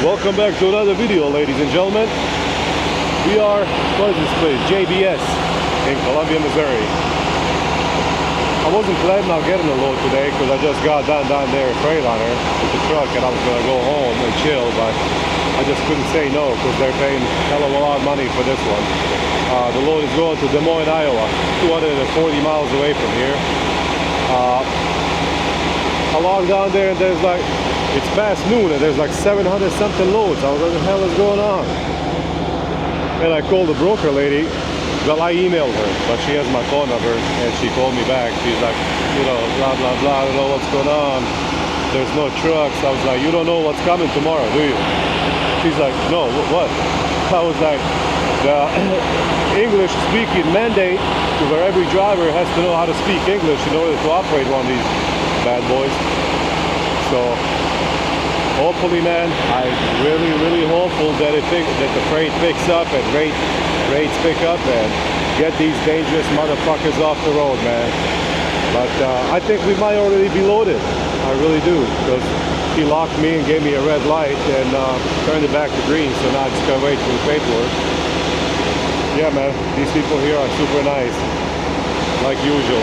Welcome back to another video, ladies and gentlemen. We are, what is this place? JBS in Columbia, Missouri. I wasn't planning on getting a load today because I just got down there in Freightliner with the truck and I was going to go home and chill, but I just couldn't say no because they're paying a hell of a lot of money for this one. The load is going to Des Moines, Iowa, 240 miles away from here. Along down there, there's like, it's past noon and there's like 700 something loads. I was like, what the hell is going on? And I called the broker lady. Well, I emailed her, but she has my phone number and she called me back. She's like, you know, blah, blah, blah, I don't know what's going on. There's no trucks. I was like, you don't know what's coming tomorrow, do you? She's like, no, what? I was like, the English speaking mandate where every driver has to know how to speak English in order to operate one of these bad boys. So hopefully, man, I'm really hopeful that that the freight picks up and rates pick up and get these dangerous motherfuckers off the road, man. But I think we might already be loaded. I really do, because he locked me and gave me a red light and turned it back to green. So now I just gotta wait for the paperwork. Yeah, man, these people here are super nice, like usual.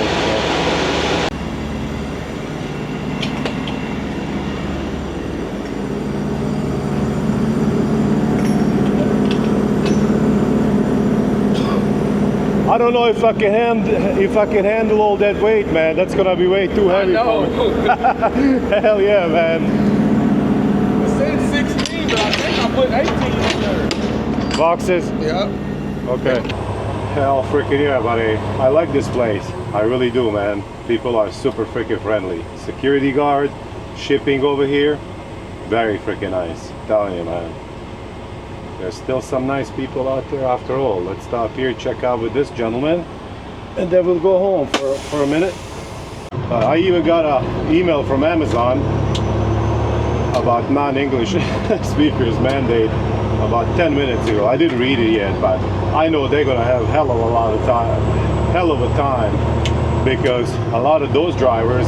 I don't know if I can handle all that weight, man. That's gonna be way too heavy for me. Hell yeah, man. I said 16, but I think I put 18 in there. Boxes? Yeah. Okay. Hell freaking yeah, buddy. I like this place. I really do, man. People are super freaking friendly. Security guard, shipping over here, very freaking nice. I'm telling you, man. There's still some nice people out there after all. Let's stop here, check out with this gentleman, and then we'll go home for a minute. I even got an email from Amazon about non-English speakers mandate about 10 minutes ago. I didn't read it yet, but I know they're gonna have hell of a time, because a lot of those drivers,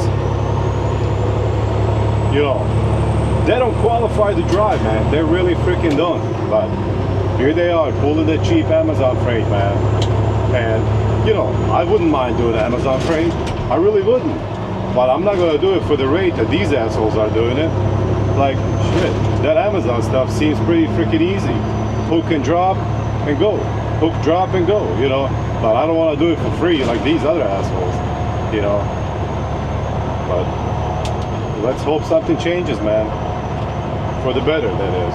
you know, they don't qualify to drive, man. They really freaking don't. But here they are, pulling the cheap Amazon freight, man. And, you know, I wouldn't mind doing Amazon freight. I really wouldn't. But I'm not gonna do it for the rate that these assholes are doing it. Like, shit, that Amazon stuff seems pretty freaking easy. Hook and drop and go. Hook, drop and go, you know. But I don't wanna do it for free like these other assholes, you know. But let's hope something changes, man. For the better, that is.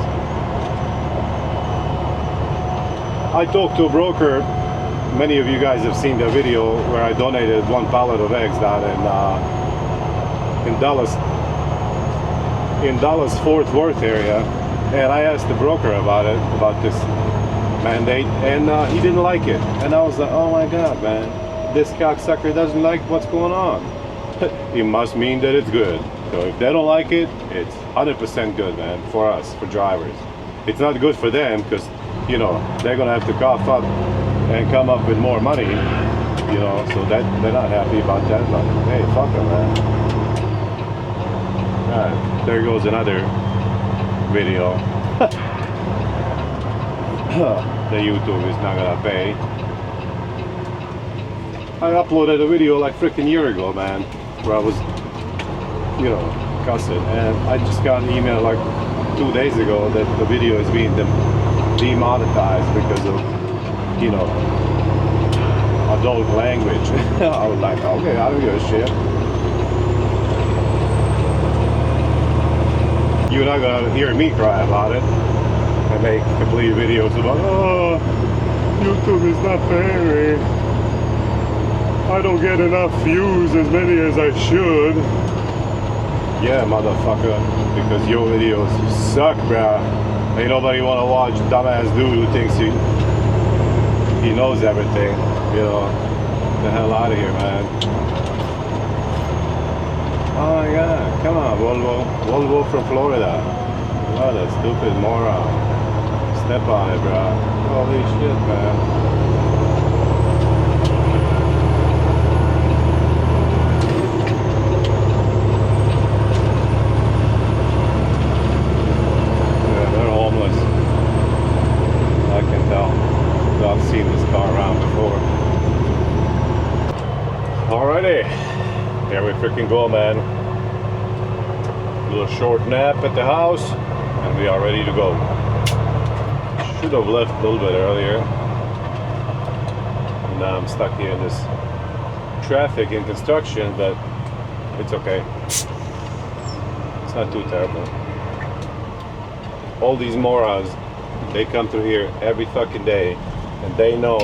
I talked to a broker. Many of you guys have seen the video where I donated 1 pallet of eggs down in Dallas Fort Worth area, and I asked the broker about it, about this mandate, and he didn't like it. And I was like, oh my god, man, this cocksucker doesn't like what's going on. It must mean that it's good. So if they don't like it, it's 100% good, man, for us, for drivers. It's not good for them because, you know, they're gonna have to cough up and come up with more money, you know, so that they're not happy about that. But hey, fuck them, man. Alright, there goes another video. The YouTube is not gonna pay. I uploaded a video like freaking year ago, man, where I was, you know, cussing, and I just got an email like 2 days ago that the video is being demonetized because of, you know, adult language. I was like, okay, I don't give a shit. You're not gonna hear me cry about it and make complete videos about, oh, YouTube is not paying me. I don't get enough views, as many as I should. Yeah, motherfucker, because your videos suck, bruh. Ain't nobody wanna watch dumbass dude who thinks he knows everything, you know. Get the hell out of here, man. Oh my god, come on, Volvo from Florida. What a stupid moron. Step on it, bruh. Holy shit, man. Alrighty, here we freaking go, man. A little short nap at the house, and we are ready to go. Should have left a little bit earlier. Now I'm stuck here in this traffic and construction, but it's okay. It's not too terrible. All these morons, they come through here every fucking day, and they know,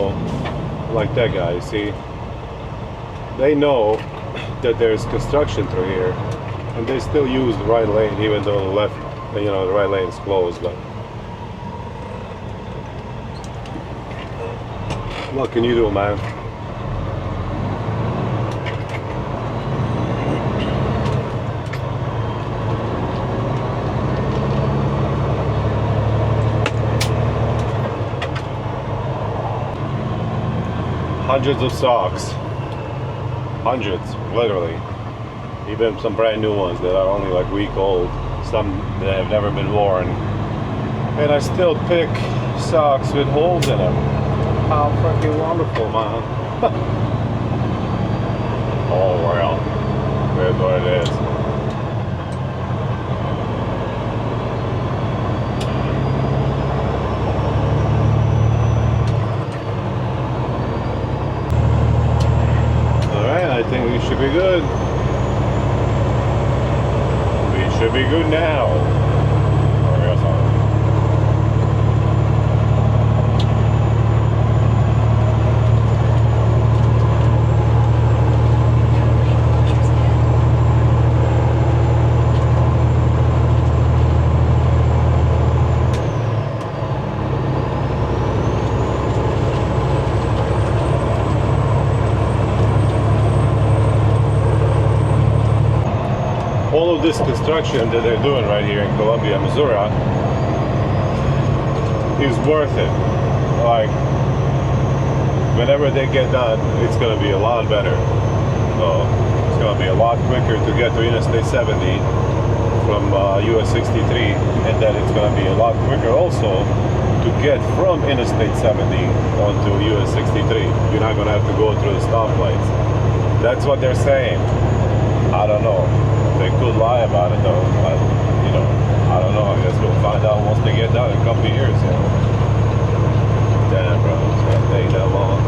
like that guy, you see, they know that there's construction through here, and they still use the right lane, even though the left, the right lane is closed. But what can you do, man? Hundreds of socks. Hundreds, literally. Even some brand new ones that are only like a week old. Some that have never been worn. And I still pick socks with holes in them. How freaking wonderful, man. Oh well, that's what it is. Alright, I think we should be good. We should be good now. Or else all of this construction that they're doing right here in Columbia, Missouri is worth it. Like, whenever they get done, it's going to be a lot better. So, it's going to be a lot quicker to get to Interstate 70 from US 63, and then it's going to be a lot quicker also to get from Interstate 70 onto US 63. You're not going to have to go through the stoplights. That's what they're saying. I don't know. They could lie about it though, but I don't know. I guess we'll find out once they get done in a couple of years. Damn, bro, it's gonna take that long.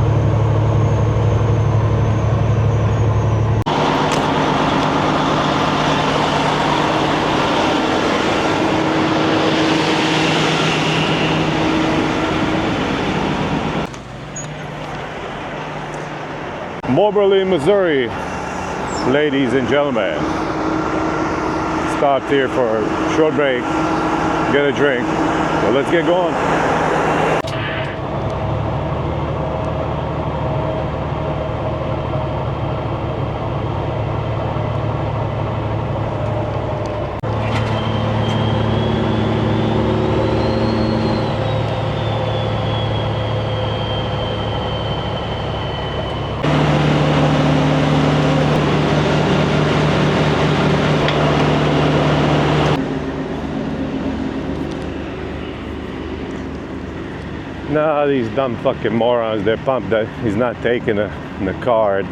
Moberly, Missouri, ladies and gentlemen. Stopped here for a short break, get a drink. So let's get going. Nah, these dumb fucking morons, they're pumped that he's not taking the card.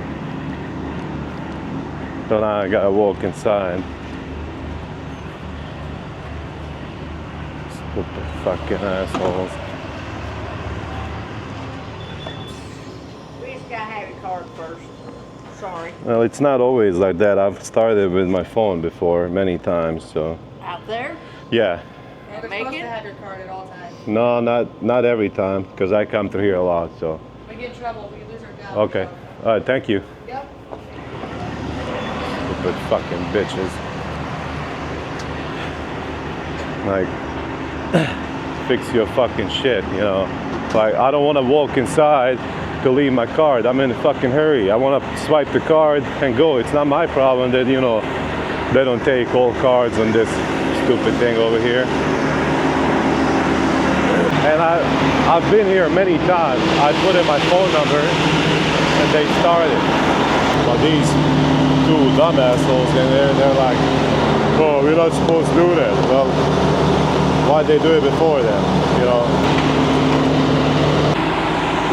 So now I gotta walk inside. Stupid fucking assholes. We just gotta have your card first. Sorry. Well, it's not always like that. I've started with my phone before many times, so. Out there? Yeah. Yeah, they're Make supposed it? to have your card at all times. No, not every time, because I come through here a lot, so. We get in trouble, we lose our job. Okay. All right, thank you. Yep. Stupid fucking bitches. Like, fix your fucking shit, Like, I don't want to walk inside to leave my card. I'm in a fucking hurry. I want to swipe the card and go. It's not my problem that, they don't take all cards on this stupid thing over here. And I've been here many times. I put in my phone number and they started. But these two dumb assholes in there, they're like, oh, we're not supposed to do that. Well, why'd they do it before then,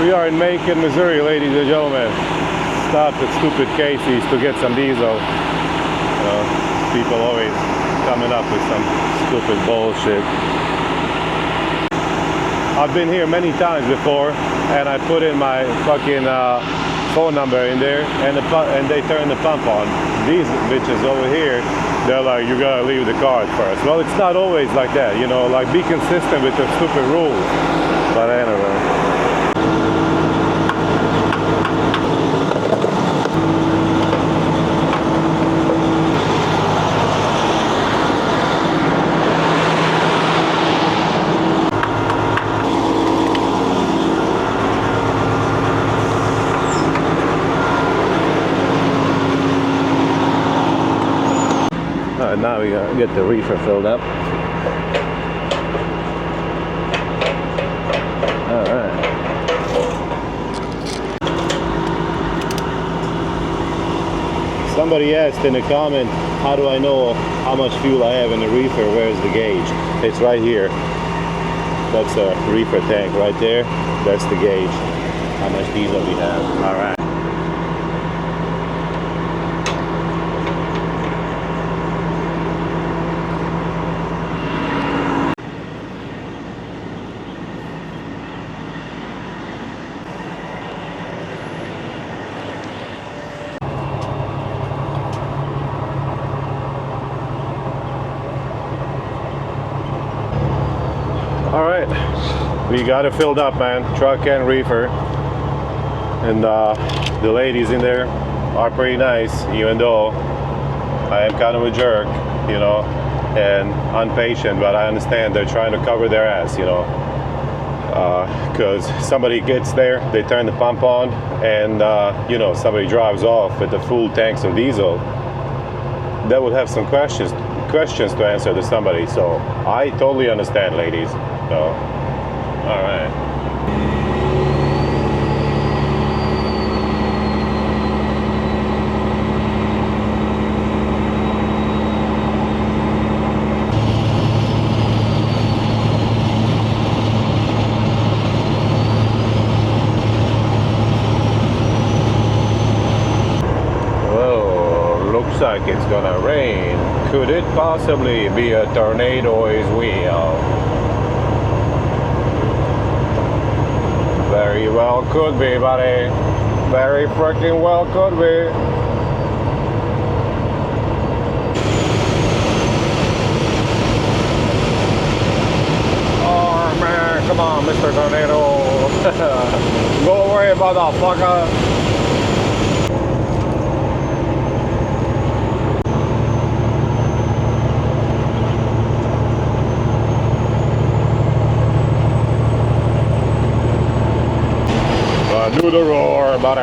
We are in Macon, Missouri, ladies and gentlemen. stopped at stupid Casey's to get some diesel. You know, people always coming up with some stupid bullshit. I've been here many times before, and I put in my fucking phone number in there, and they turn the pump on. These bitches over here, they're like, you gotta leave the car at first. Well, it's not always like that, you know, like be consistent with your stupid rules. But anyway. Now we gotta get the reefer filled up. Alright. Somebody asked in a comment, how do I know how much fuel I have in the reefer? Where's the gauge? It's right here. That's a reefer tank right there. That's the gauge. How much diesel we have. Alright. Alright, we got it filled up, man. Truck and reefer. And the ladies in there are pretty nice, even though I am kind of a jerk, you know, and impatient, but I understand they're trying to cover their ass, you know. Because somebody gets there, they turn the pump on, and you know, somebody drives off with the full tanks of diesel. That would have some questions to answer to somebody, so I totally understand, ladies. So, all right. Whoa, looks like it's gonna rain. Could it possibly be a tornado's wheel? Very well could be, buddy. Very freaking well could be. Oh man, come on, Mr. Tornado. Go away, motherfucker. Do the roar, buddy.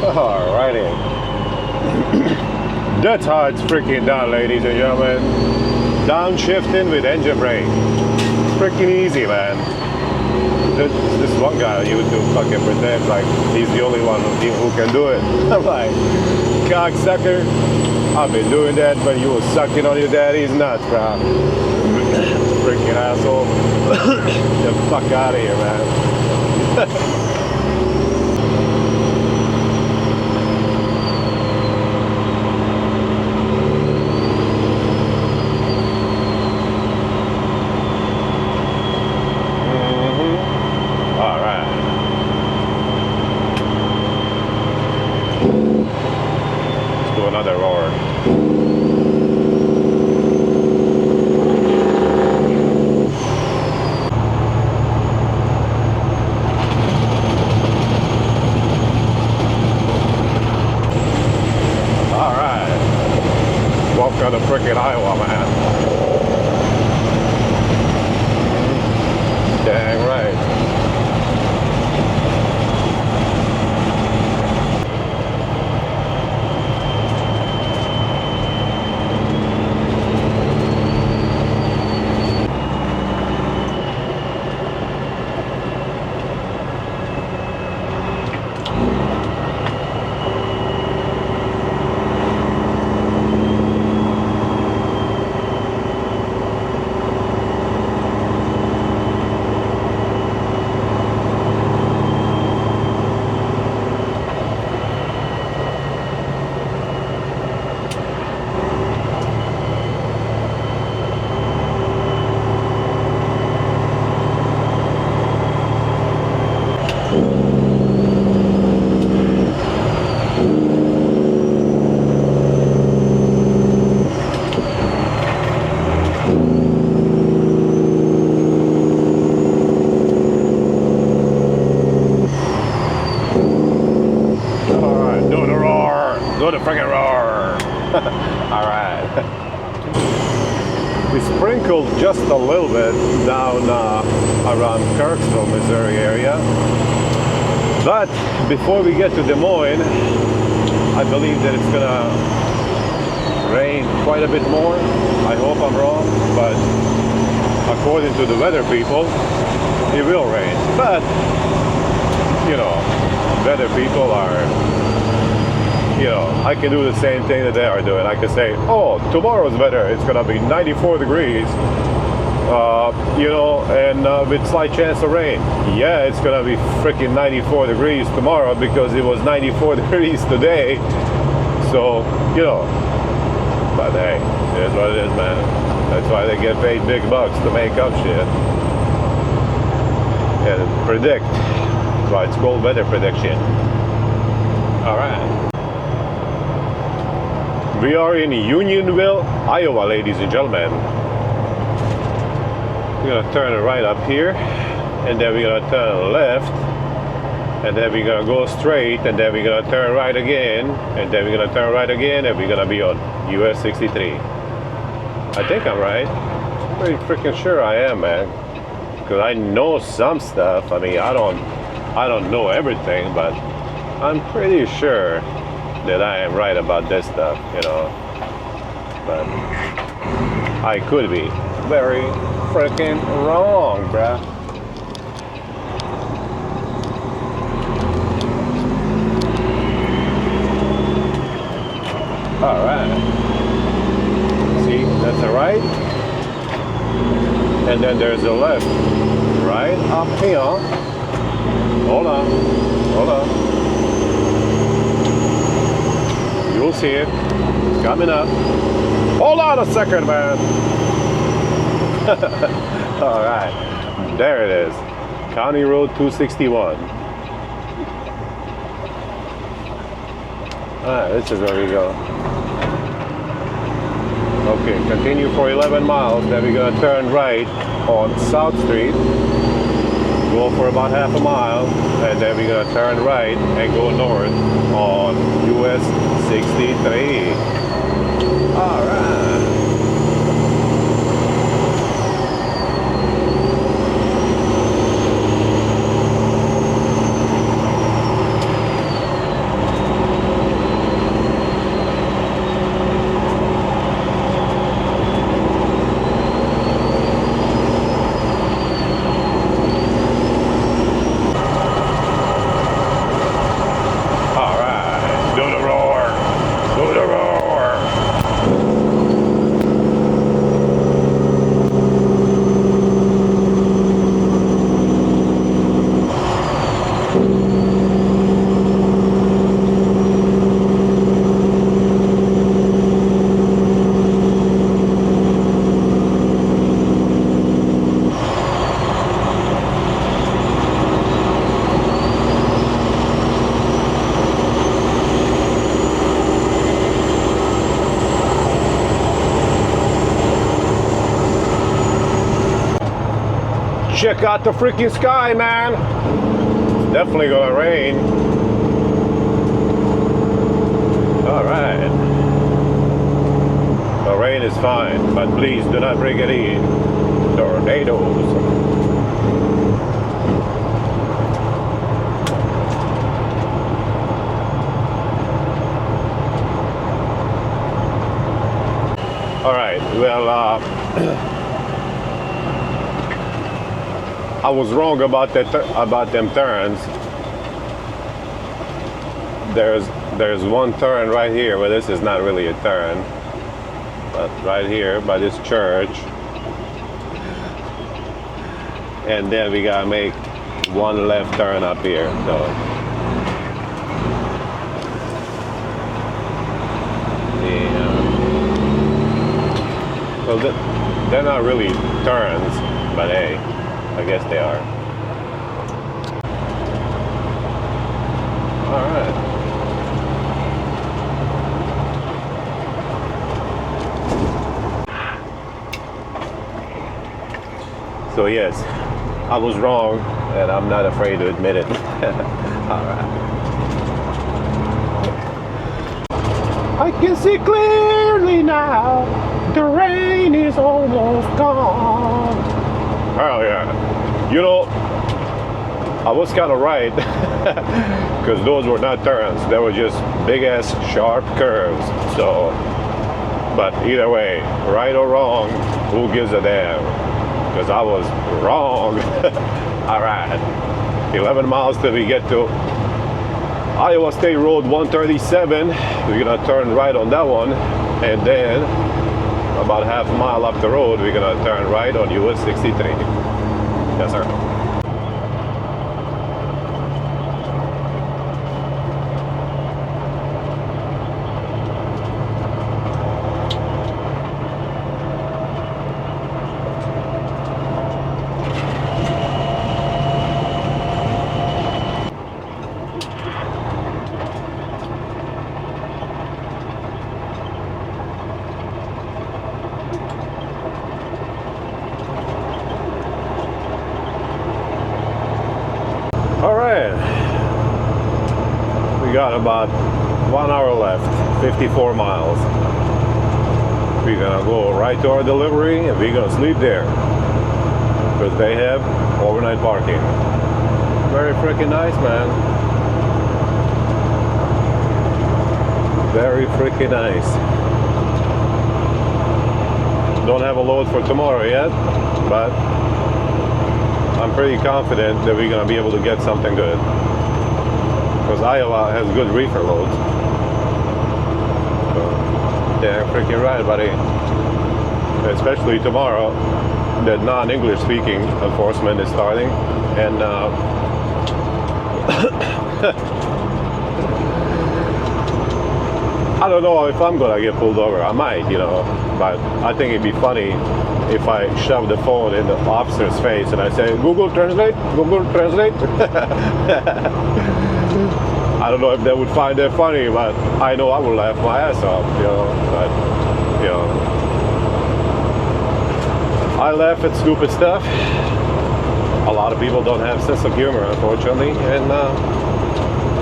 Alrighty. That's how it's freaking done, ladies and gentlemen. Downshifting with engine brake. Freaking easy, man. This one guy on YouTube fucking pretends like he's the only one who can do it. I'm like, cocksucker, I've been doing that when you were sucking on your daddy's nuts, bro. Freaking asshole. Get the fuck out of here, man. Another roar. man. Dang right. Alright, do the roar. Do the freaking roar. Alright. We sprinkled just a little bit down around Kirksville, Missouri area. But before we get to Des Moines, I believe that it's gonna rain quite a bit more. I hope I'm wrong, but according to the weather people, it will rain. But, you know, weather people are, you know, I can do the same thing that they are doing. I can say, oh, tomorrow's weather, it's gonna be 94 degrees, you know, and with slight chance of rain. Yeah, it's gonna be freaking 94 degrees tomorrow because it was 94 degrees today. So, you know, but hey, it is what it is, man. That's why they get paid big bucks to make up shit and predict. That's why it's called weather prediction. All right. We are in Unionville, Iowa, ladies and gentlemen. We're gonna turn right up here, and then we're gonna turn left, and then we're gonna go straight, and then we're gonna turn right again, and then we're gonna turn right again, and we're gonna be on US 63. I think I'm right. Pretty freaking sure I am, man. Because I know some stuff. I mean, I don't know everything, but I'm pretty sure that I am right about this stuff, you know. But I could be very freaking wrong, bruh. All right. See, that's a right, and then there's a left. Right up here. Hold on. Hold on. You'll see it. It's coming up. Hold on a second, man. All right. There it is. County Road 261. Alright, this is where we go. Okay, continue for 11 miles. Then we're going to turn right on South Street. Go for about half a mile. And then we're going to turn right and go north on US 63. Alright. Check out the freaking sky, man. It's definitely gonna rain. All right. The rain rain is fine, but please do not bring any tornadoes. All right, well, I was wrong about about them turns. There's one turn right here, but this is not really a turn. But right here by this church, and then we gotta make one left turn up here. So yeah. Well, they're not really turns, but hey, I guess they are. All right. So yes, I was wrong, and I'm not afraid to admit it. All right. I can see clearly now. The rain is almost gone. Oh yeah. You know, I was kind of right, because those were not turns. They were just big ass sharp curves. So, but either way, right or wrong, who gives a damn? Because I was wrong. All right. 11 miles till we get to Iowa State Road 137. We're gonna turn right on that one, and then about half a mile up the road, we're gonna turn right on US 63. Yes, sir. All right, we got about 1 hour left, 54 miles. We're gonna go right to our delivery, and we're gonna sleep there because they have overnight parking. Very freaking nice, man. Very freaking nice. Don't have a load for tomorrow yet, but I'm pretty confident that we're going to be able to get something good, because Iowa has good reefer loads. So, yeah, freaking right, buddy. Especially tomorrow, the non-English speaking enforcement is starting, and I don't know if I'm going to get pulled over. I might, you know, but I think it'd be funny if I shove the phone in the officer's face and I say, Google Translate, Google Translate. I don't know if they would find that funny, but I know I will laugh my ass off, you know. But, you know, I laugh at stupid stuff. A lot of people don't have sense of humor, unfortunately, and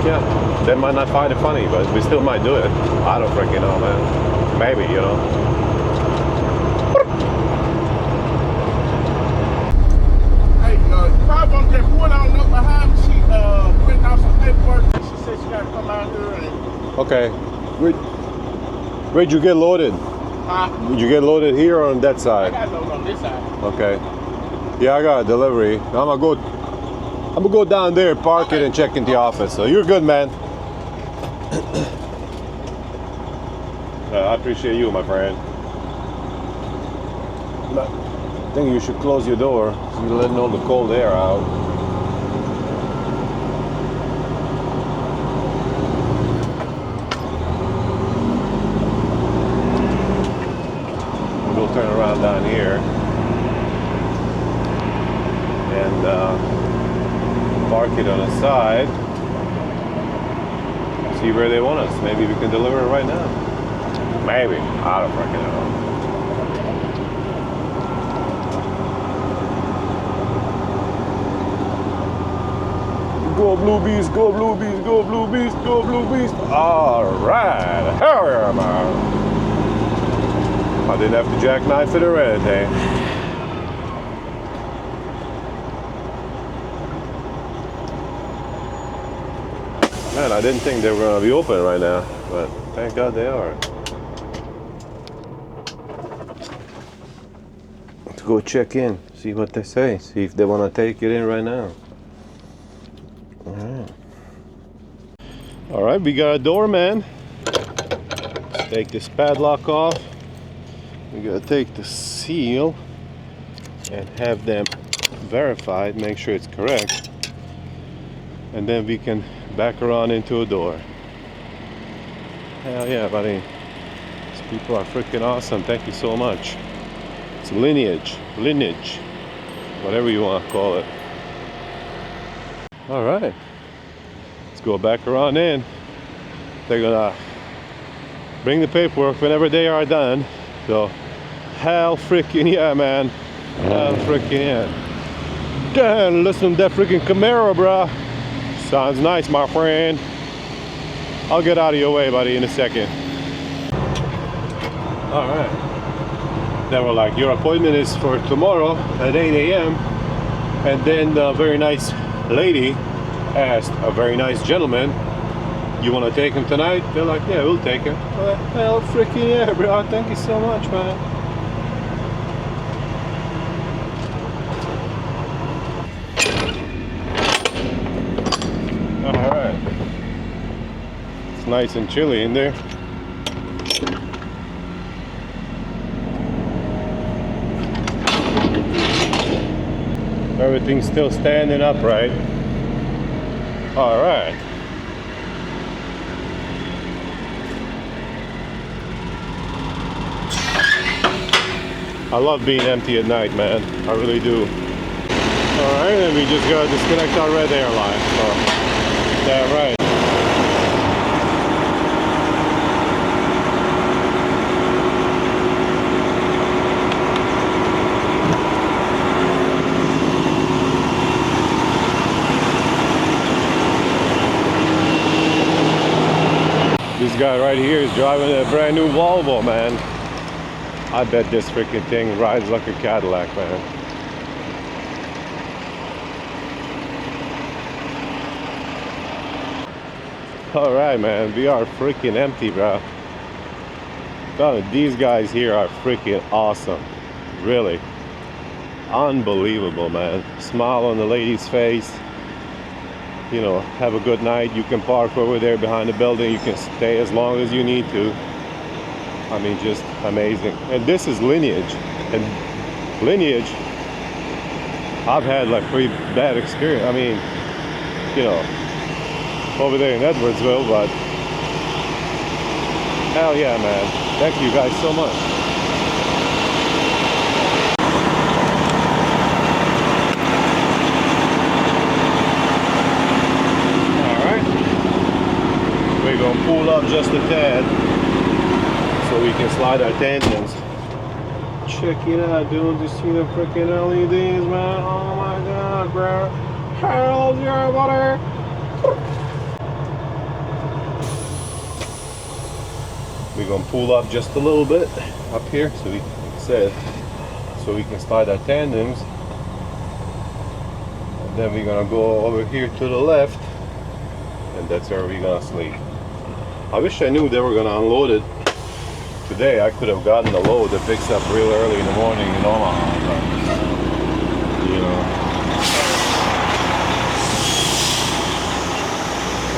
yeah, they might not find it funny, but we still might do it. I don't freaking know, man. Maybe, you know. Probably on that wood on up behind me. She printing out some paperwork. She said she got to come out here and. Okay. Where'd you get loaded? Huh? Did you get loaded here or on that I side? got loaded on this side. Okay. Yeah, I got a delivery. I'm gonna go down there, park it, and check in the office. So you're good, man. I appreciate you, my friend. But I think you should close your door so you're letting all the cold air out. We'll turn around down here and park it on the side. See where they want us. Maybe we can deliver it right now. Maybe. I don't freaking know. Go Blue Beast, go Blue Beast, go Blue Beast, go Blue Beast. All right. Hell yeah, man. I didn't have to jackknife it or anything. Man, I didn't think they were gonna be open right now, but thank God they are. Let's go check in, see what they say, see if they wanna take it in right now. All right, we got a door, man. Let's take this padlock off. We gotta take the seal and have them verified, make sure it's correct, and then we can back around into a door. Hell yeah, buddy. These people are freaking awesome. Thank you so much. It's lineage, whatever you want to call it. All right, let's go back around in. They're gonna bring the paperwork whenever they are done. So hell freaking yeah, man. Hell freaking yeah. Damn, listen to that freaking Camaro, bruh. Sounds nice, my friend. I'll get out of your way, buddy, in a second. All right. They were like, your appointment is for tomorrow at 8 a.m. And then the very nice lady asked a very nice gentleman, you want to take him tonight? They're like, yeah, we'll take him. Hell freaking yeah, bro. Thank you so much, man. All right. It's nice and chilly in there. Everything's still standing upright. All right. I love being empty at night, man. I really do. All right, and we just gotta disconnect our red airline. So, yeah, right. This guy right here is driving a brand new Volvo, man. I bet this freaking thing rides like a Cadillac, man. All right, man, we are freaking empty, bro. These guys here are freaking awesome. Really. Unbelievable, man. Smile on the lady's face. You know, have a good night. You can park over there behind the building. You can stay as long as you need to. I mean, just amazing. And this is Lineage. And Lineage, I've had like pretty bad experience. I mean, you know, over there in Edwardsville, but hell yeah, man. Thank you guys so much. We're gonna pull up just a tad so we can slide our tandems. Check it out, dude. You see the freaking LEDs, man? Oh my god, bro. Hell yeah, buddy. We're gonna pull up just a little bit up here so we, like I said, so we can slide our tandems. And then we're gonna go over here to the left, and that's where we're gonna sleep. I wish I knew they were gonna unload it today. I could have gotten the load that picks up real early in the morning in Omaha, but, you know.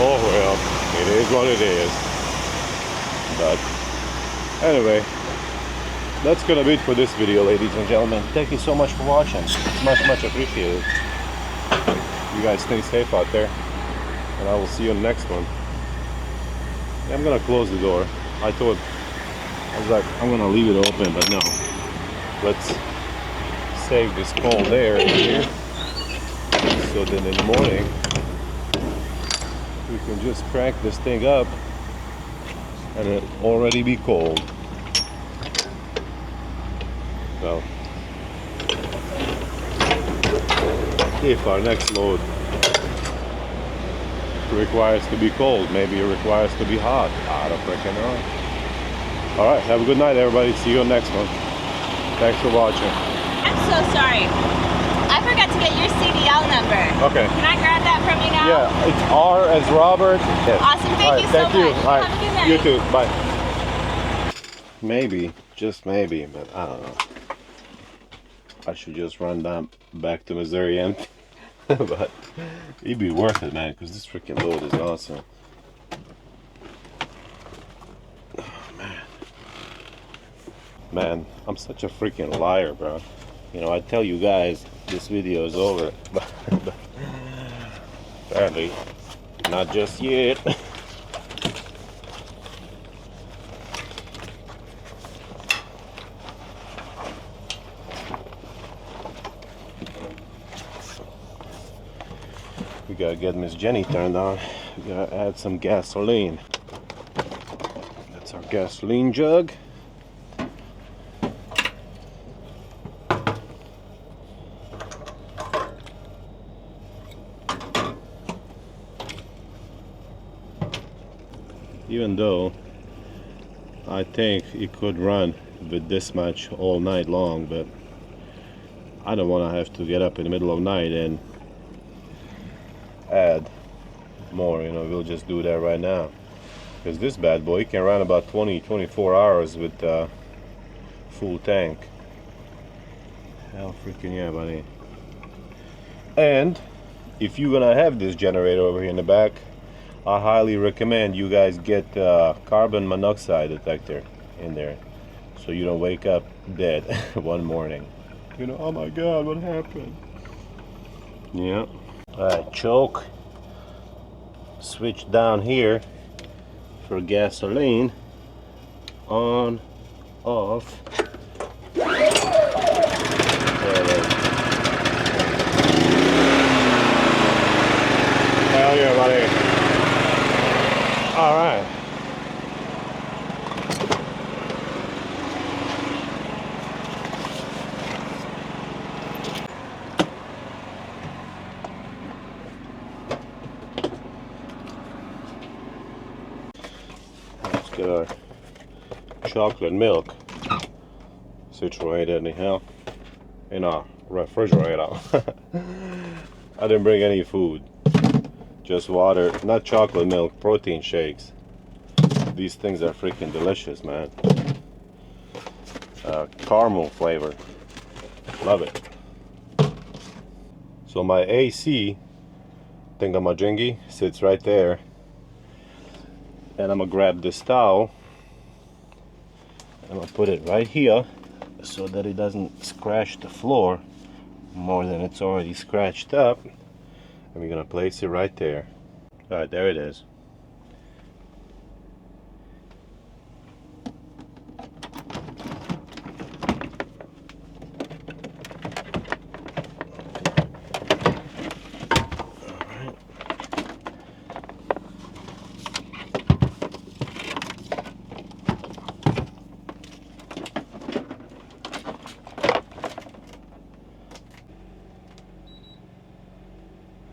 Oh well, it is what it is. But anyway, that's gonna be it for this video, ladies and gentlemen. Thank you so much for watching. It's much appreciated. You guys stay safe out there, and I will see you in the next one. I'm gonna close the door. I was like, I'm gonna leave it open, but no. Let's save this cold air in here, so then in the morning we can just crank this thing up and it'll already be cold. So if our next load requires to be cold, maybe it requires to be hot. I don't freaking know. All right, have a good night, everybody. See you on the next one. Thanks for watching. I'm so sorry. I forgot to get your CDL number. Okay. Can I grab that from you now? Yeah, it's R as Robert. Yes. Awesome. Thank you so thank you. much. All right. Have a good night. You too. Bye. Maybe, just maybe, but I don't know. I should just run down back to Missouri empty. But it'd be worth it, man, because this freaking load is awesome. Oh, man, I'm such a freaking liar, bro. You know, I tell you guys this video is over, but apparently not just yet. We gotta get Miss Jenny turned on. We gotta add some gasoline. That's our gasoline jug. Even though I think it could run with this much all night long, but I don't want to have to get up in the middle of the night and add more. You know, we'll just do that right now, because this bad boy can run about 24 hours with full tank. Hell freaking yeah, buddy. And if you're gonna have this generator over here in the back, I highly recommend you guys get carbon monoxide detector in there, so you don't wake up dead one morning. You know, oh my god, what happened? Yeah. Alright, choke. Switch down here for gasoline. On, off. There it is. Hell yeah, buddy. All right. Let's get our chocolate milk situated anyhow in our refrigerator. I didn't bring any food. Just water, not chocolate milk, protein shakes. These things are freaking delicious, man. Caramel flavor. Love it. So my AC thingamajiggy sits right there. And I'm gonna grab this towel. I'm gonna put it right here so that it doesn't scratch the floor more than it's already scratched up. And we're gonna place it right there. All right, there it is.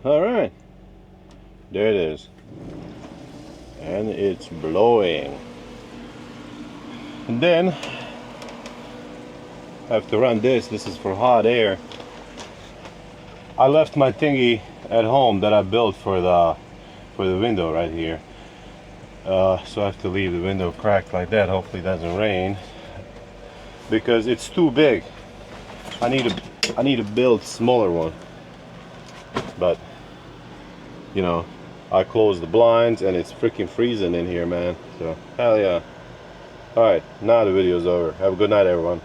All right, there it is, and it's blowing. And then I have to run this. This is for hot air. I left my thingy at home that I built for the window right here, so I have to leave the window cracked like that. Hopefully it doesn't rain, because it's too big. I need to build smaller one, but you know, I closed the blinds and it's freaking freezing in here, man. So hell yeah. All right, now the video's over. Have a good night, everyone.